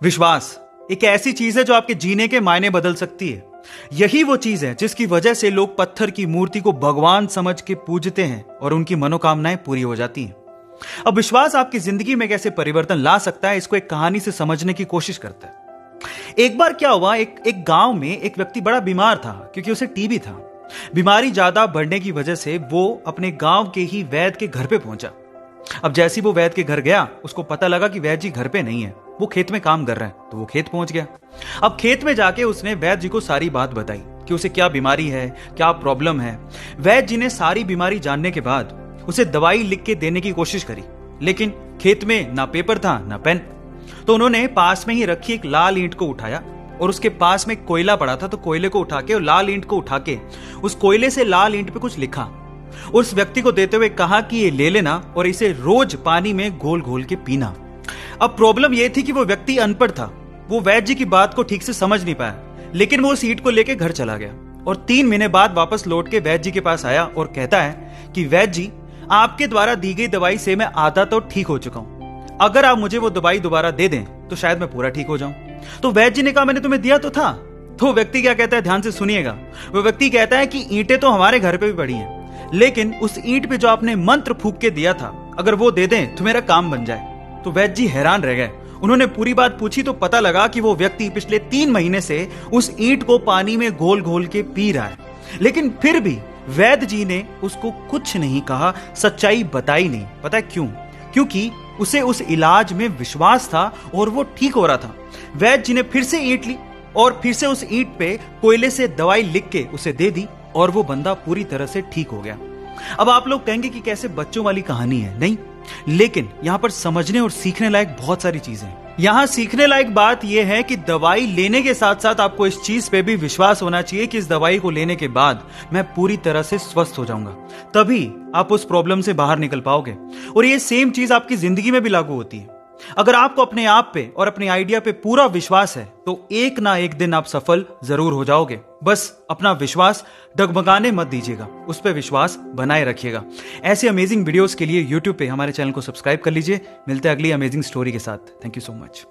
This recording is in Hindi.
विश्वास एक ऐसी चीज है जो आपके जीने के मायने बदल सकती है। यही वो चीज है जिसकी वजह से लोग पत्थर की मूर्ति को भगवान समझ के पूजते हैं और उनकी मनोकामनाएं पूरी हो जाती हैं। अब विश्वास आपकी जिंदगी में कैसे परिवर्तन ला सकता है, इसको एक कहानी से समझने की कोशिश करते हैं। एक बार क्या हुआ, एक गांव में एक व्यक्ति बड़ा बीमार था क्योंकि उसे टीबी था। बीमारी ज्यादा बढ़ने की वजह से वो अपने गांव के ही वैद्य के घर पे पहुंचा। अब जैसे ही वो वैद्य के घर गया, उसको पता लगा कि वैद्य जी घर पे नहीं है, वो खेत में काम कर रहे हैं। तो वो खेत पहुंच गया। अब खेत में जाके उसने वैद्य जी को सारी बात बताई कि उसे क्या बीमारी है, क्या प्रॉब्लम है। वैद्य जी ने सारी बीमारी जानने के बाद उसे दवाई लिख के देने की कोशिश करी, लेकिन खेत में ना पेपर था ना पेन। तो उन्होंने पास में ही रखी एक लाल ईंट को उठाया और उसके पास में कोयला पड़ा था, तो कोयले को उठा के और लाल ईंट को उठा के उस कोयले से लाल ईंट पे कुछ लिखा। उस व्यक्ति को देते हुए कहा कि ये ले लेना और इसे रोज पानी में घोल घोल के पीना। अब प्रॉब्लम यह थी कि वो व्यक्ति अनपढ़ था, वो वैद्य जी की बात को ठीक से समझ नहीं पाया, लेकिन वो उस ईंट को लेकर घर चला गया और 3 महीने बाद वापस लौट के वैद्य जी के पास आया और कहता है कि वैद्य जी, आपके द्वारा दी गई दवाई से मैं आधा तो ठीक हो चुका हूं। अगर आप मुझे वो दवाई दोबारा दे दें तो शायद मैं पूरा ठीक हो जाऊं। तो वैद्य जी ने कहा, मैंने तुम्हें दिया तो था। तो व्यक्ति क्या कहता है, ध्यान से सुनिएगा। वो व्यक्ति कहता है कि ईंटें तो हमारे घर पे भी पड़ी हैं, लेकिन उस ईंट पे जो आपने मंत्र फूंक के दिया था, अगर वो दे दें तो मेरा काम बन जाए। तो वैद्य जी हैरान रह गए। उन्होंने पूरी बात पूछी तो पता लगा कि वो व्यक्ति पिछले 3 महीने से उस ईंट को पानी में घोल घोल के पी रहा है, लेकिन फिर भी वैद्य जी ने उसको कुछ नहीं कहा, सच्चाई बताई नहीं। पता है क्यों? क्योंकि उसे उस इलाज में विश्वास था और वो ठीक हो रहा था। वैद्य जी ने फिर से ईंट ली और फिर से उस ईंट पे कोयले से दवाई लिख के उसे दे दी और वो बंदा पूरी तरह से ठीक हो गया। अब आप लोग कहेंगे कि कैसे बच्चों वाली कहानी है। नहीं, लेकिन यहां पर समझने और सीखने लायक बहुत सारी चीजें हैं। यहां सीखने लायक बात यह है कि दवाई लेने के साथ साथ आपको इस चीज पे भी विश्वास होना चाहिए कि इस दवाई को लेने के बाद मैं पूरी तरह से स्वस्थ हो जाऊंगा, तभी आप उस प्रॉब्लम से बाहर निकल पाओगे। और ये सेम चीज आपकी जिंदगी में भी लागू होती है। अगर आपको अपने आप पे और अपने आइडिया पे पूरा विश्वास है तो एक ना एक दिन आप सफल जरूर हो जाओगे। बस अपना विश्वास डगमगाने मत दीजिएगा, उस पर विश्वास बनाए रखिएगा। ऐसे अमेजिंग वीडियोस के लिए YouTube पे हमारे चैनल को सब्सक्राइब कर लीजिए। मिलते हैं अगली अमेजिंग स्टोरी के साथ। Thank you so much.